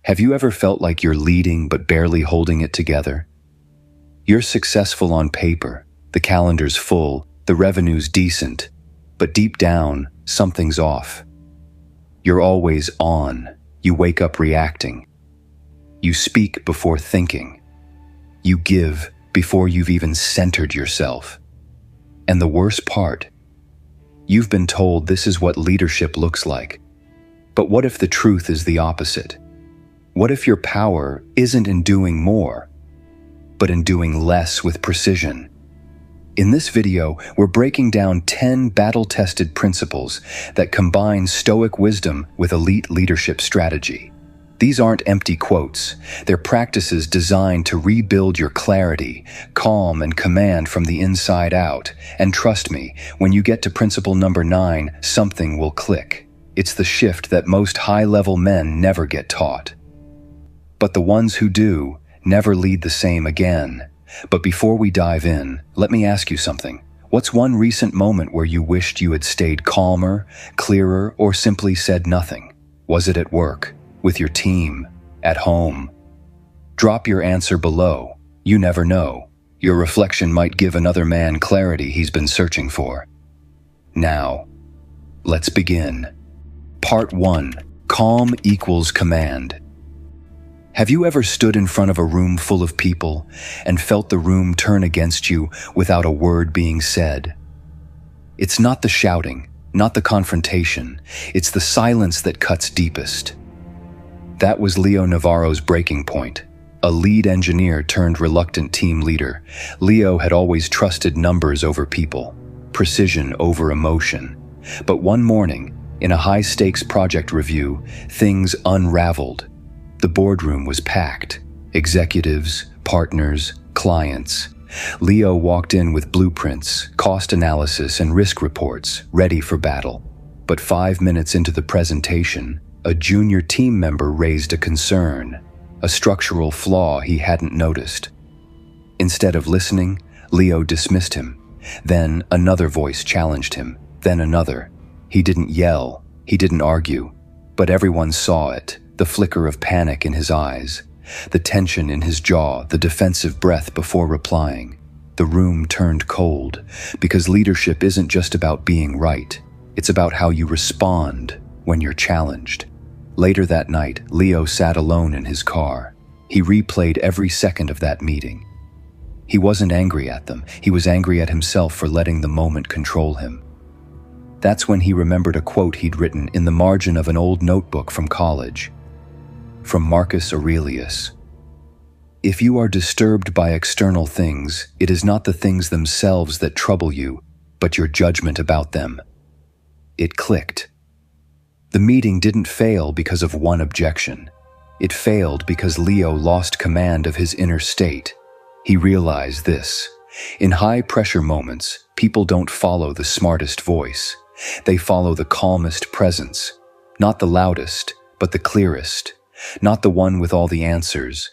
Have you ever felt like you're leading but barely holding it together? You're successful on paper, the calendar's full, the revenue's decent, but deep down, something's off. You're always on. You wake up reacting. You speak before thinking. You give before you've even centered yourself. And the worst part, you've been told this is what leadership looks like. But what if the truth is the opposite? What if your power isn't in doing more, but in doing less with precision? In this video, we're breaking down 10 battle-tested principles that combine Stoic wisdom with elite leadership strategy. These aren't empty quotes. They're practices designed to rebuild your clarity, calm, and command from the inside out. And trust me, when you get to principle number 9, something will click. It's the shift that most high-level men never get taught. But the ones who do never lead the same again. But before we dive in, let me ask you something. What's one recent moment where you wished you had stayed calmer, clearer, or simply said nothing? Was it at work, with your team, at home? Drop your answer below. You never know. Your reflection might give another man clarity he's been searching for. Now, let's begin. Part 1. Calm equals command. Have you ever stood in front of a room full of people and felt the room turn against you without a word being said? It's not the shouting, not the confrontation. It's the silence that cuts deepest. That was Leo Navarro's breaking point. A lead engineer turned reluctant team leader. Leo had always trusted numbers over people, precision over emotion. But one morning, in a high-stakes project review, things unraveled. The boardroom was packed. Executives, partners, clients. Leo walked in with blueprints, cost analysis, and risk reports, ready for battle. But 5 minutes into the presentation, a junior team member raised a concern, a structural flaw he hadn't noticed. Instead of listening, Leo dismissed him. Then another voice challenged him, then another. He didn't yell, he didn't argue, but everyone saw it. The flicker of panic in his eyes, the tension in his jaw, the defensive breath before replying. The room turned cold, because leadership isn't just about being right. It's about how you respond when you're challenged. Later that night, Leo sat alone in his car. He replayed every second of that meeting. He wasn't angry at them. He was angry at himself for letting the moment control him. That's when he remembered a quote he'd written in the margin of an old notebook from college. From Marcus Aurelius. If you are disturbed by external things, it is not the things themselves that trouble you, but your judgment about them. It clicked. The meeting didn't fail because of one objection. It failed because Leo lost command of his inner state. He realized this. In high-pressure moments, people don't follow the smartest voice. They follow the calmest presence. Not the loudest, but the clearest. Not the one with all the answers,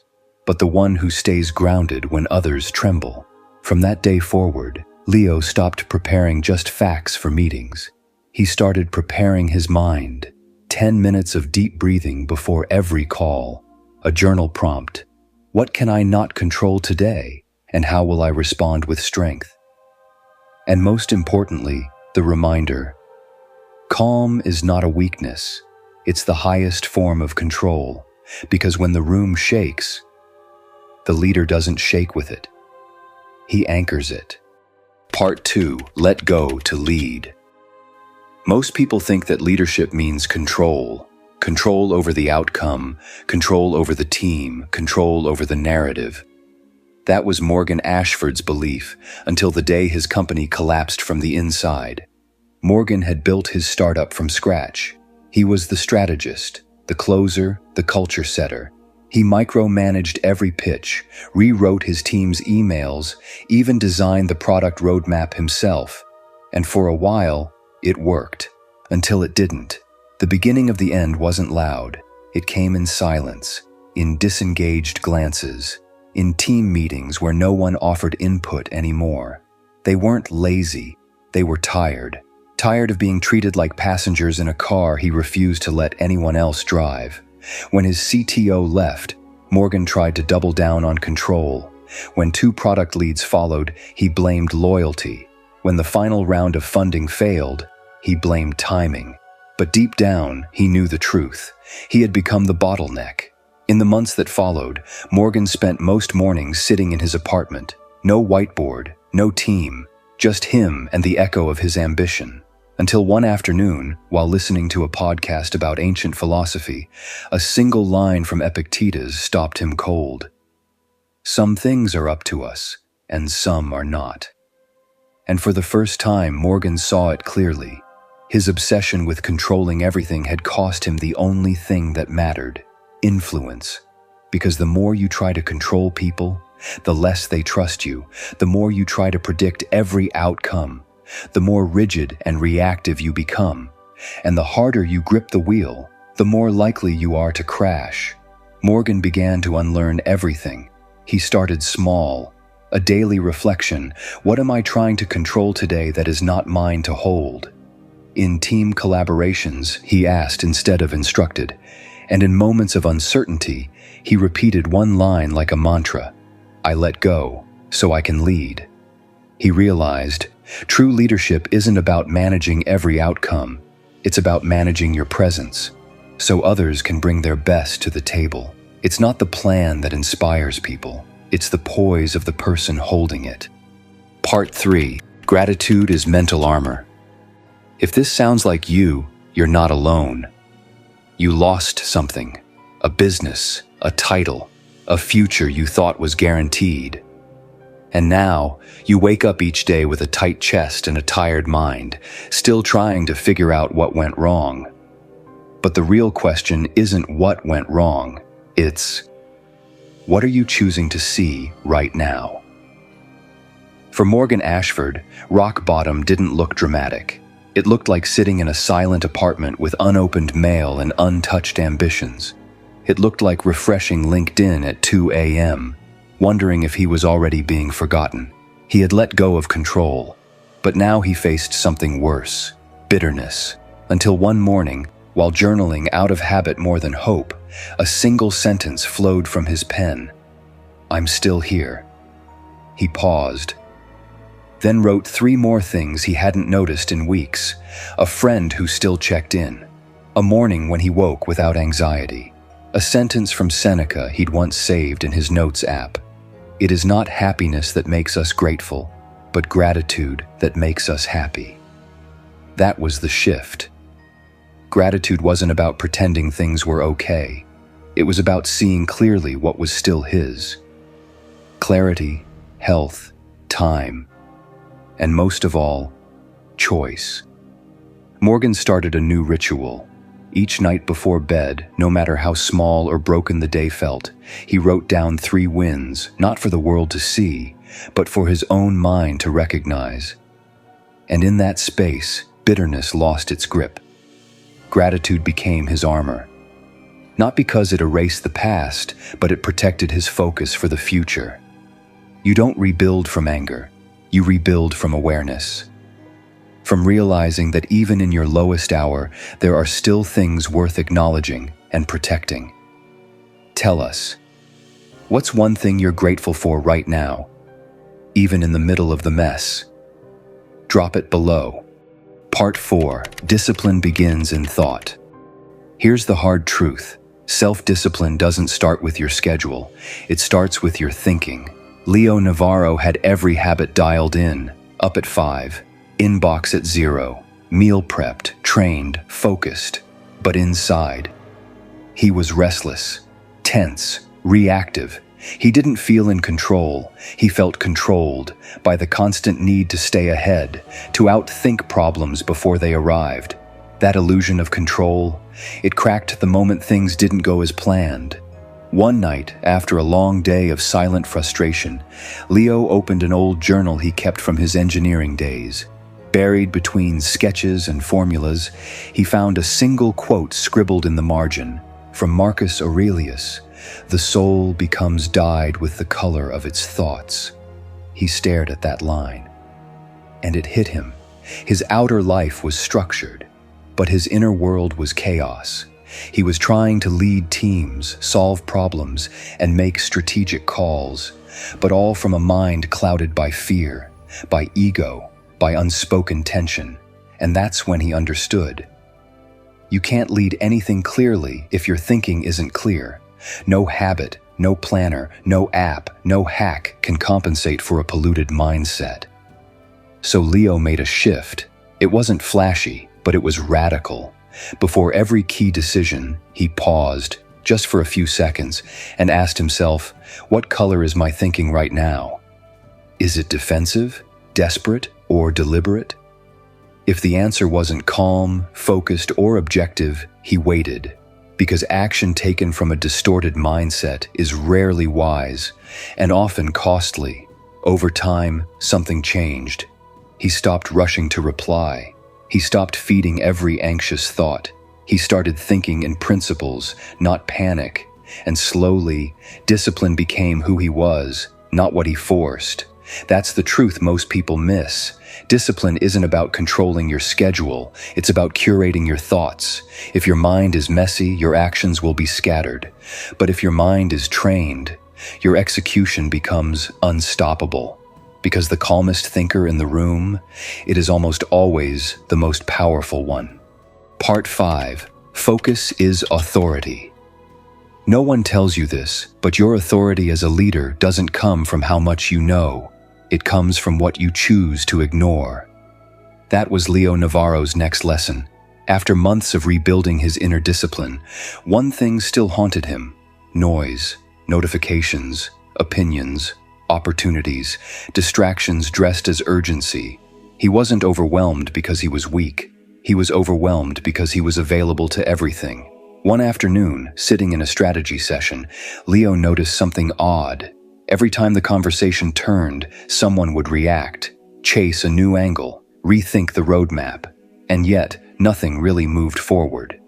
but the one who stays grounded when others tremble. From that day forward, Leo stopped preparing just facts for meetings. He started preparing his mind. 10 minutes of deep breathing before every call. A journal prompt. What can I not control today, and how will I respond with strength? And most importantly, the reminder. Calm is not a weakness. It's the highest form of control, because when the room shakes, the leader doesn't shake with it. He anchors it. Part 2. Let go to lead. Most people think that leadership means control. Control over the outcome, control over the team, control over the narrative. That was Morgan Ashford's belief until the day his company collapsed from the inside. Morgan had built his startup from scratch. He was the strategist, the closer, the culture setter. He micromanaged every pitch, rewrote his team's emails, even designed the product roadmap himself. And for a while, it worked, until it didn't. The beginning of the end wasn't loud. It came in silence, in disengaged glances, in team meetings where no one offered input anymore. They weren't lazy, they were tired. Tired of being treated like passengers in a car he refused to let anyone else drive. When his CTO left, Morgan tried to double down on control. When 2 product leads followed, he blamed loyalty. When the final round of funding failed, he blamed timing. But deep down, he knew the truth. He had become the bottleneck. In the months that followed, Morgan spent most mornings sitting in his apartment. No whiteboard, no team, just him and the echo of his ambition. Until one afternoon, while listening to a podcast about ancient philosophy, a single line from Epictetus stopped him cold. Some things are up to us, and some are not. And for the first time, Morgan saw it clearly. His obsession with controlling everything had cost him the only thing that mattered: influence. Because the more you try to control people, the less they trust you. The more you try to predict every outcome, the more rigid and reactive you become. And the harder you grip the wheel, the more likely you are to crash. Morgan began to unlearn everything. He started small. A daily reflection: what am I trying to control today that is not mine to hold? In team collaborations, he asked instead of instructed. And in moments of uncertainty, he repeated one line like a mantra: I let go so I can lead. He realized true leadership isn't about managing every outcome. It's about managing your presence, so others can bring their best to the table. It's not the plan that inspires people. It's the poise of the person holding it. Part 3. Gratitude is mental armor. If this sounds like you, you're not alone. You lost something: a business, a title, a future you thought was guaranteed. And now, you wake up each day with a tight chest and a tired mind, still trying to figure out what went wrong. But the real question isn't what went wrong, it's what are you choosing to see right now? For Morgan Ashford, rock bottom didn't look dramatic. It looked like sitting in a silent apartment with unopened mail and untouched ambitions. It looked like refreshing LinkedIn at 2 a.m., wondering if he was already being forgotten. He had let go of control, but now he faced something worse: bitterness. Until one morning, while journaling out of habit more than hope, a single sentence flowed from his pen: I'm still here. He paused, then wrote 3 more things he hadn't noticed in weeks: a friend who still checked in, a morning when he woke without anxiety, a sentence from Seneca he'd once saved in his notes app: it is not happiness that makes us grateful, but gratitude that makes us happy. That was the shift. Gratitude wasn't about pretending things were okay. It was about seeing clearly what was still his. Clarity, health, time, and most of all, choice. Morgan started a new ritual. Each night before bed, no matter how small or broken the day felt, he wrote down 3 wins, not for the world to see, but for his own mind to recognize. And in that space, bitterness lost its grip. Gratitude became his armor. Not because it erased the past, but it protected his focus for the future. You don't rebuild from anger. You rebuild from awareness. From realizing that even in your lowest hour, there are still things worth acknowledging and protecting. Tell us, what's one thing you're grateful for right now, even in the middle of the mess? Drop it below. Part 4. Discipline begins in thought. Here's the hard truth. Self-discipline doesn't start with your schedule. It starts with your thinking. Leo Navarro had every habit dialed in: up at 5, inbox at 0, meal prepped, trained, focused. But inside, he was restless, tense, reactive. He didn't feel in control. He felt controlled by the constant need to stay ahead, to outthink problems before they arrived. That illusion of control, it cracked the moment things didn't go as planned. One night, after a long day of silent frustration, Leo opened an old journal he kept from his engineering days. Buried between sketches and formulas, he found a single quote scribbled in the margin, from Marcus Aurelius: "The soul becomes dyed with the color of its thoughts." He stared at that line, and it hit him. His outer life was structured, but his inner world was chaos. He was trying to lead teams, solve problems, and make strategic calls, but all from a mind clouded by fear, by ego, by unspoken tension. And that's when he understood. You can't lead anything clearly if your thinking isn't clear. No habit, no planner, no app, no hack can compensate for a polluted mindset. So Leo made a shift. It wasn't flashy, but it was radical. Before every key decision, he paused, just for a few seconds, and asked himself, what color is my thinking right now? Is it defensive, desperate, or deliberate? If the answer wasn't calm, focused, or objective, he waited. Because action taken from a distorted mindset is rarely wise, and often costly. Over time, something changed. He stopped rushing to reply. He stopped feeding every anxious thought. He started thinking in principles, not panic. And slowly, discipline became who he was, not what he forced. That's the truth most people miss. Discipline isn't about controlling your schedule. It's about curating your thoughts. If your mind is messy, your actions will be scattered. But if your mind is trained, your execution becomes unstoppable. Because the calmest thinker in the room, it is almost always the most powerful one. Part 5. Focus is authority. No one tells you this, but your authority as a leader doesn't come from how much you know. It comes from what you choose to ignore. That was Leo Navarro's next lesson. After months of rebuilding his inner discipline, one thing still haunted him: noise, notifications, opinions, opportunities, distractions dressed as urgency. He wasn't overwhelmed because he was weak. He was overwhelmed because he was available to everything. One afternoon, sitting in a strategy session, Leo noticed something odd. Every time the conversation turned, someone would react, chase a new angle, rethink the roadmap, and yet nothing really moved forward.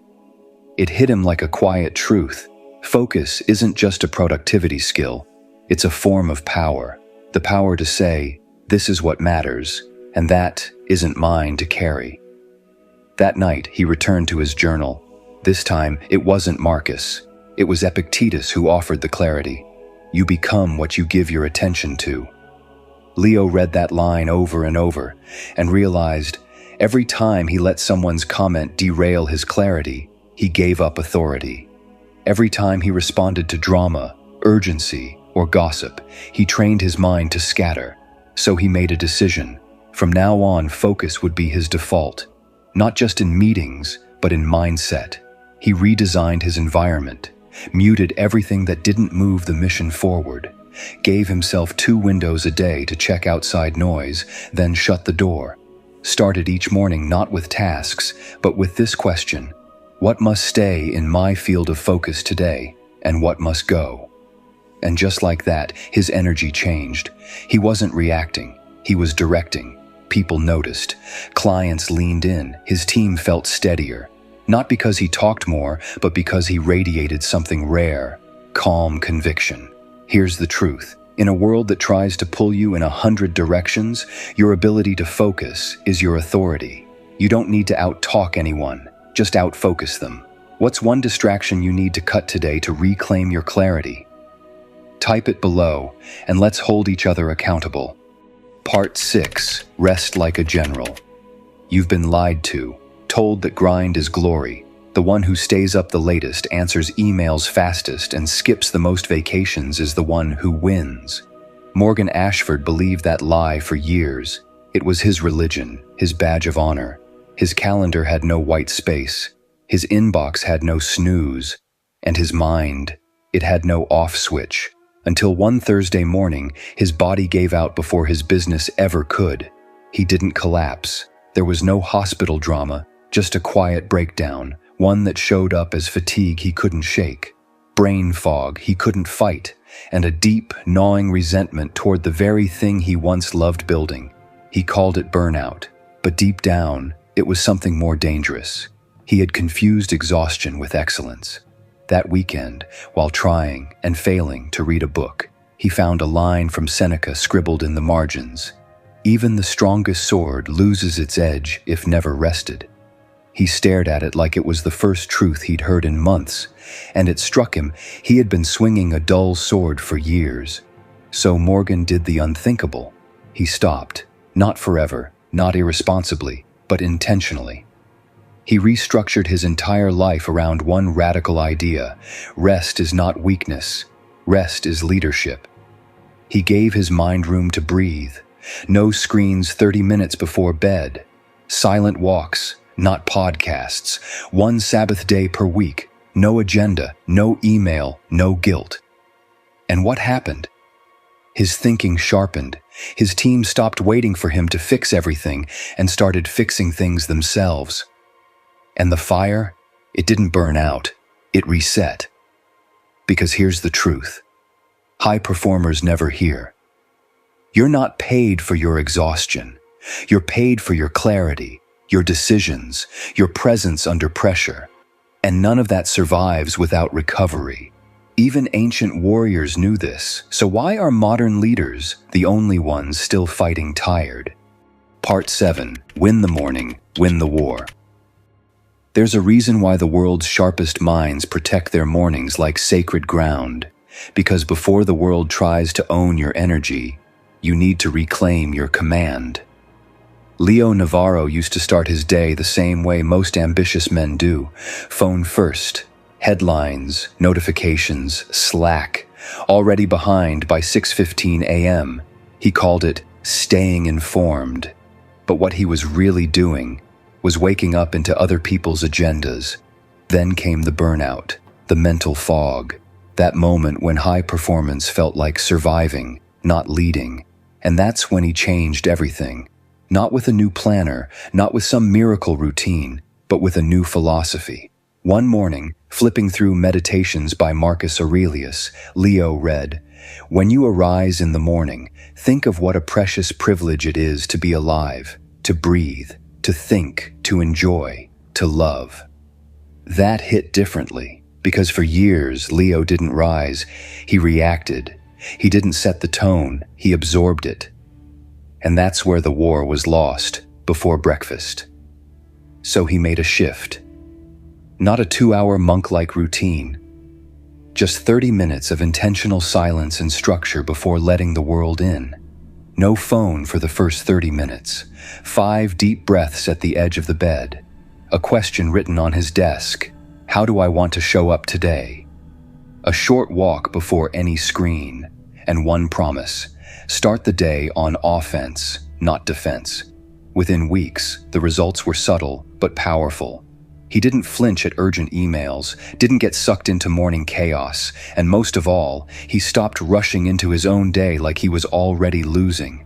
It hit him like a quiet truth. Focus isn't just a productivity skill. It's a form of power. The power to say, this is what matters, and that isn't mine to carry. That night, he returned to his journal. This time, it wasn't Marcus. It was Epictetus who offered the clarity. You become what you give your attention to. Leo read that line over and over and realized every time he let someone's comment derail his clarity, he gave up authority. Every time he responded to drama, urgency, or gossip, he trained his mind to scatter. So he made a decision. From now on, focus would be his default, not just in meetings, but in mindset. He redesigned his environment, muted everything that didn't move the mission forward, gave himself 2 windows a day to check outside noise, then shut the door. Started each morning not with tasks, but with this question: what must stay in my field of focus today, and what must go? And just like that, his energy changed. He wasn't reacting, he was directing. People noticed. Clients leaned in. His team felt steadier. Not because he talked more, but because he radiated something rare: calm conviction. Here's the truth. In a world that tries to pull you in 100 directions, your ability to focus is your authority. You don't need to out-talk anyone, just out-focus them. What's one distraction you need to cut today to reclaim your clarity? Type it below, and let's hold each other accountable. Part 6. Rest like a general. You've been lied to, told that grind is glory. The one who stays up the latest, answers emails fastest, and skips the most vacations is the one who wins. Morgan Ashford believed that lie for years. It was his religion, his badge of honor. His calendar had no white space. His inbox had no snooze. And his mind, it had no off switch. Until one Thursday morning, his body gave out before his business ever could. He didn't collapse. There was no hospital drama, just a quiet breakdown, one that showed up as fatigue he couldn't shake, brain fog he couldn't fight, and a deep, gnawing resentment toward the very thing he once loved building. He called it burnout, but deep down, it was something more dangerous. He had confused exhaustion with excellence. That weekend, while trying and failing to read a book, he found a line from Seneca scribbled in the margins: "Even the strongest sword loses its edge if never rested." He stared at it like it was the first truth he'd heard in months, and it struck him he had been swinging a dull sword for years. So Morgan did the unthinkable. He stopped, not forever, not irresponsibly, but intentionally. He restructured his entire life around one radical idea: rest is not weakness, rest is leadership. He gave his mind room to breathe. No screens 30 minutes before bed. Silent walks, not podcasts. One Sabbath day per week. No agenda, no email, no guilt. And what happened? His thinking sharpened. His team stopped waiting for him to fix everything and started fixing things themselves. And the fire? It didn't burn out. It reset. Because here's the truth. High performers never hear. You're not paid for your exhaustion. You're paid for your clarity, your decisions, your presence under pressure. And none of that survives without recovery. Even ancient warriors knew this, so why are modern leaders the only ones still fighting tired? Part 7. Win the morning, win the war. There's a reason why the world's sharpest minds protect their mornings like sacred ground. Because before the world tries to own your energy, you need to reclaim your command. Leo Navarro used to start his day the same way most ambitious men do. Phone first. Headlines, notifications, Slack. Already behind by 6:15 a.m. He called it staying informed. But what he was really doing was waking up into other people's agendas. Then came the burnout, the mental fog, that moment when high performance felt like surviving, not leading. And that's when he changed everything. Not with a new planner, not with some miracle routine, but with a new philosophy. One morning, flipping through Meditations by Marcus Aurelius, Leo read, "When you arise in the morning, think of what a precious privilege it is to be alive, to breathe, to think, to enjoy, to love." That hit differently, because for years Leo didn't rise, he reacted. He didn't set the tone, he absorbed it. And that's where the war was lost, before breakfast. So he made a shift. Not a 2-hour monk-like routine. Just 30 minutes of intentional silence and structure before letting the world in. No phone for the first 30 minutes. 5 deep breaths at the edge of the bed. A question written on his desk. How do I want to show up today? A short walk before any screen. And one promise. Start the day on offense, not defense. Within weeks, the results were subtle but powerful. He didn't flinch at urgent emails, didn't get sucked into morning chaos, and most of all, he stopped rushing into his own day like he was already losing.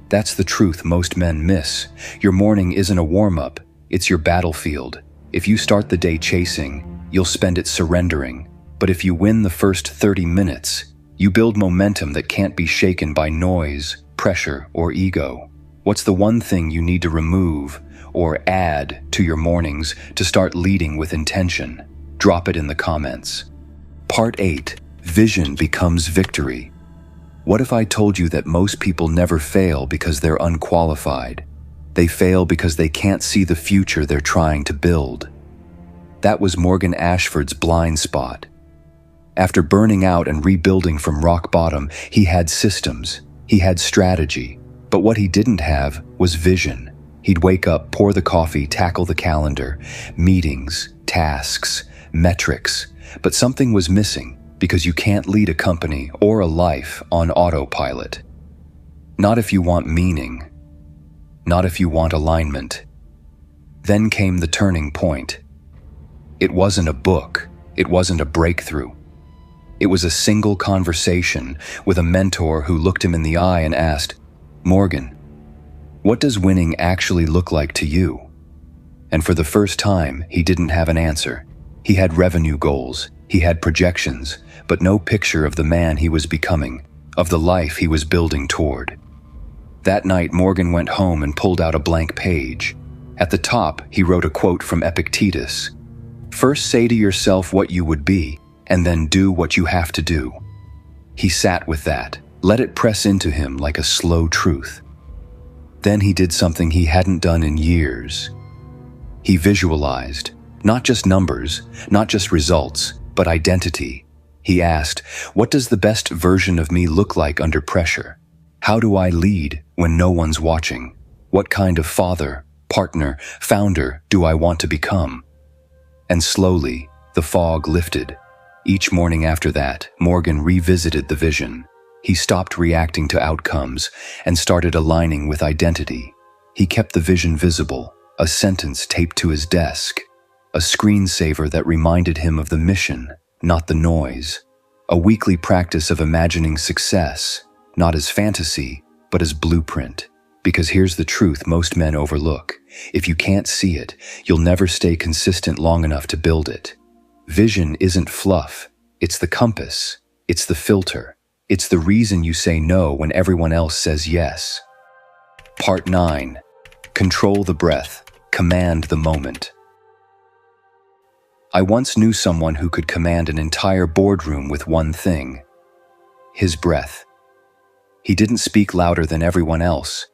That's the truth most men miss. Your morning isn't a warm-up, it's your battlefield. If you start the day chasing, you'll spend it surrendering. But if you win the first 30 minutes, you build momentum that can't be shaken by noise, pressure, or ego. What's the one thing you need to remove or add to your mornings to start leading with intention? Drop it in the comments. Part 8. Vision becomes victory. What if I told you that most people never fail because they're unqualified? They fail because they can't see the future they're trying to build. That was Morgan Ashford's blind spot. After burning out and rebuilding from rock bottom, he had systems, he had strategy, but what he didn't have was vision. He'd wake up, pour the coffee, tackle the calendar, meetings, tasks, metrics, but something was missing because you can't lead a company or a life on autopilot. Not if you want meaning, not if you want alignment. Then came the turning point. It wasn't a book, it wasn't a breakthrough. It was a single conversation with a mentor who looked him in the eye and asked, "Morgan, what does winning actually look like to you?" And for the first time, he didn't have an answer. He had revenue goals, he had projections, but no picture of the man he was becoming, of the life he was building toward. That night, Morgan went home and pulled out a blank page. At the top, he wrote a quote from Epictetus. "First say to yourself what you would be, and then do what you have to do." He sat with that, let it press into him like a slow truth. Then he did something he hadn't done in years. He visualized, not just numbers, not just results, but identity. He asked, what does the best version of me look like under pressure? How do I lead when no one's watching? What kind of father, partner, founder do I want to become? And slowly, the fog lifted. Each morning after that, Morgan revisited the vision. He stopped reacting to outcomes and started aligning with identity. He kept the vision visible, a sentence taped to his desk, a screensaver that reminded him of the mission, not the noise, a weekly practice of imagining success, not as fantasy, but as blueprint. Because here's the truth most men overlook. If you can't see it, you'll never stay consistent long enough to build it. Vision isn't fluff, it's the compass, it's the filter, it's the reason you say no when everyone else says yes. Part 9. Control the breath, command the moment. I once knew someone who could command an entire boardroom with one thing: his breath. He didn't speak louder than everyone else,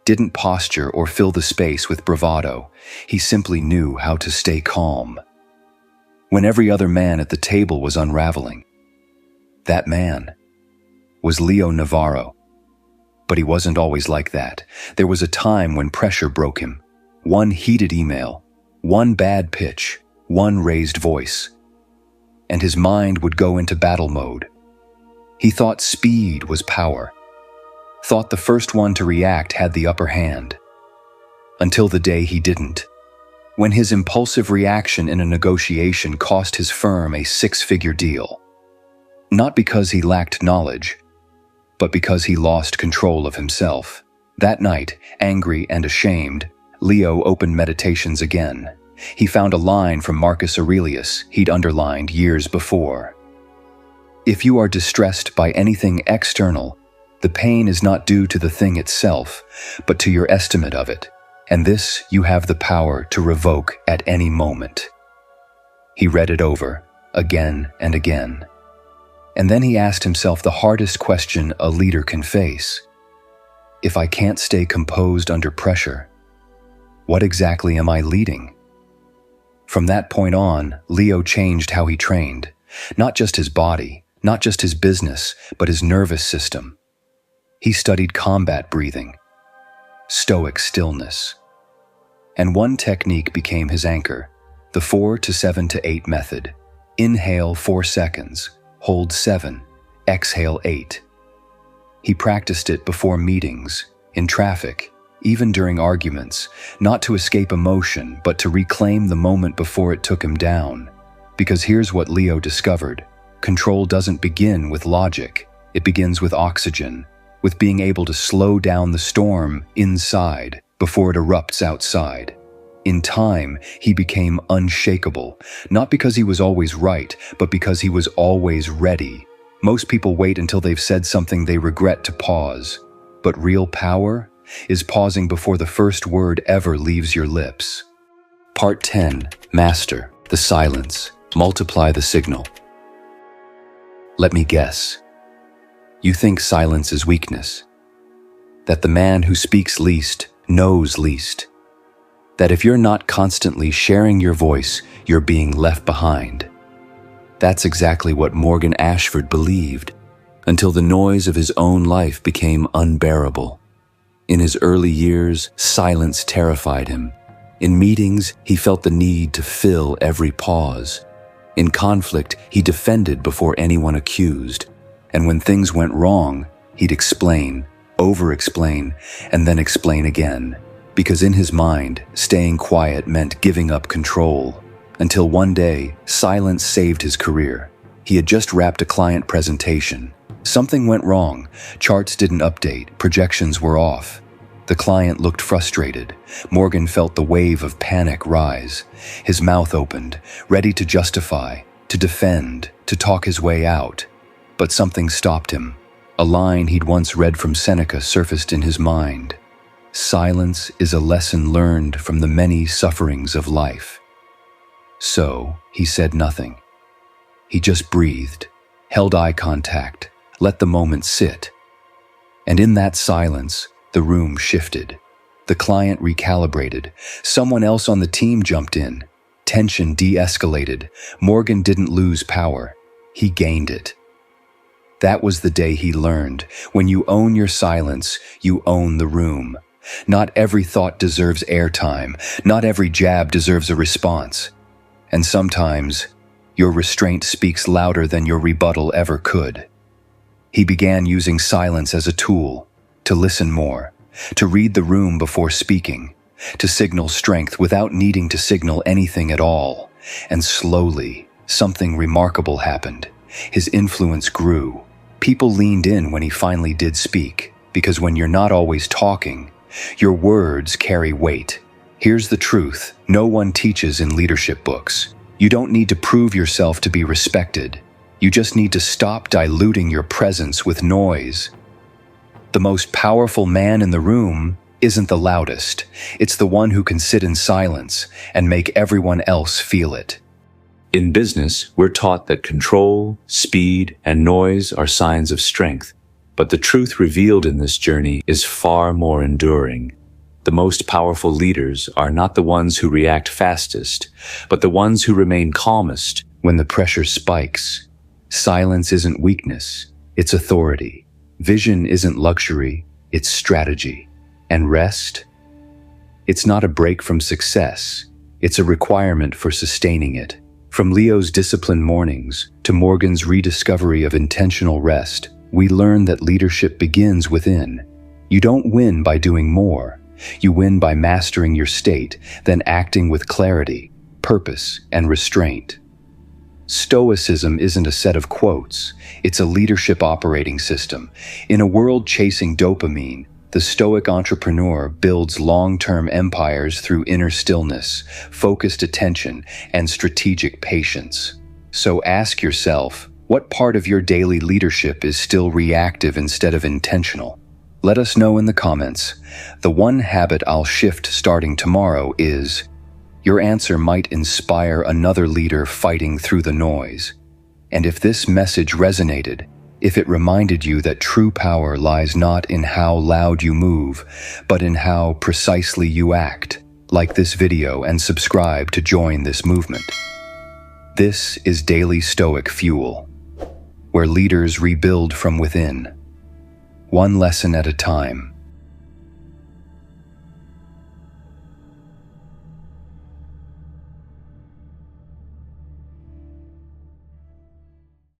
didn't posture or fill the space with bravado. He simply knew how to stay calm when every other man at the table was unraveling. That man was Leo Navarro. But he wasn't always like that. There was a time when pressure broke him. One heated email, one bad pitch, one raised voice, and his mind would go into battle mode. He thought speed was power, thought the first one to react had the upper hand, until the day he didn't. When his impulsive reaction in a negotiation cost his firm a six-figure deal. Not because he lacked knowledge, but because he lost control of himself. That night, angry and ashamed, Leo opened Meditations again. He found a line from Marcus Aurelius he'd underlined years before. If you are distressed by anything external, the pain is not due to the thing itself, but to your estimate of it, and this you have the power to revoke at any moment. He read it over, again and again. And then he asked himself the hardest question a leader can face. If I can't stay composed under pressure, what exactly am I leading? From that point on, Leo changed how he trained. Not just his body, not just his business, but his nervous system. He studied combat breathing, Stoic stillness. And one technique became his anchor, the 4 to 7 to 8 method. Inhale 4 seconds, hold 7, exhale 8. He practiced it before meetings, in traffic, even during arguments, not to escape emotion, but to reclaim the moment before it took him down. Because here's what Leo discovered: control doesn't begin with logic, it begins with oxygen, with being able to slow down the storm inside before it erupts outside. In time, he became unshakable, not because he was always right, but because he was always ready. Most people wait until they've said something they regret to pause. But real power is pausing before the first word ever leaves your lips. Part 10. Master the silence. Multiply the signal. Let me guess. You think silence is weakness? That the man who speaks least knows least? That if you're not constantly sharing your voice, you're being left behind? That's exactly what Morgan Ashford believed, until the noise of his own life became unbearable. In his early years, silence terrified him. In meetings, he felt the need to fill every pause. In conflict, he defended before anyone accused. And when things went wrong, he'd explain, over-explain, and then explain again. Because in his mind, staying quiet meant giving up control. Until one day, silence saved his career. He had just wrapped a client presentation. Something went wrong. Charts didn't update, projections were off. The client looked frustrated. Morgan felt the wave of panic rise. His mouth opened, ready to justify, to defend, to talk his way out. But something stopped him. A line he'd once read from Seneca surfaced in his mind. Silence is a lesson learned from the many sufferings of life. So, he said nothing. He just breathed, held eye contact, let the moment sit. And in that silence, the room shifted. The client recalibrated. Someone else on the team jumped in. Tension de-escalated. Morgan didn't lose power. He gained it. That was the day he learned. When you own your silence, you own the room. Not every thought deserves airtime. Not every jab deserves a response. And sometimes, your restraint speaks louder than your rebuttal ever could. He began using silence as a tool, to listen more, to read the room before speaking, to signal strength without needing to signal anything at all. And slowly, something remarkable happened. His influence grew. People leaned in when he finally did speak, because when you're not always talking, your words carry weight. Here's the truth: no one teaches in leadership books. You don't need to prove yourself to be respected. You just need to stop diluting your presence with noise. The most powerful man in the room isn't the loudest. It's the one who can sit in silence and make everyone else feel it. In business, we're taught that control, speed, and noise are signs of strength. But the truth revealed in this journey is far more enduring. The most powerful leaders are not the ones who react fastest, but the ones who remain calmest when the pressure spikes. Silence isn't weakness, it's authority. Vision isn't luxury, it's strategy. And rest? It's not a break from success, it's a requirement for sustaining it. From Leo's disciplined mornings to Morgan's rediscovery of intentional rest, we learn that leadership begins within. You don't win by doing more. You win by mastering your state, then acting with clarity, purpose, and restraint. Stoicism isn't a set of quotes. It's a leadership operating system. In a world chasing dopamine, the Stoic entrepreneur builds long-term empires through inner stillness, focused attention, and strategic patience. So ask yourself, what part of your daily leadership is still reactive instead of intentional? Let us know in the comments. The one habit I'll shift starting tomorrow is, your answer might inspire another leader fighting through the noise. And if this message resonated, if it reminded you that true power lies not in how loud you move, but in how precisely you act, like this video and subscribe to join this movement. This is Daily Stoic Fuel, where leaders rebuild from within, one lesson at a time.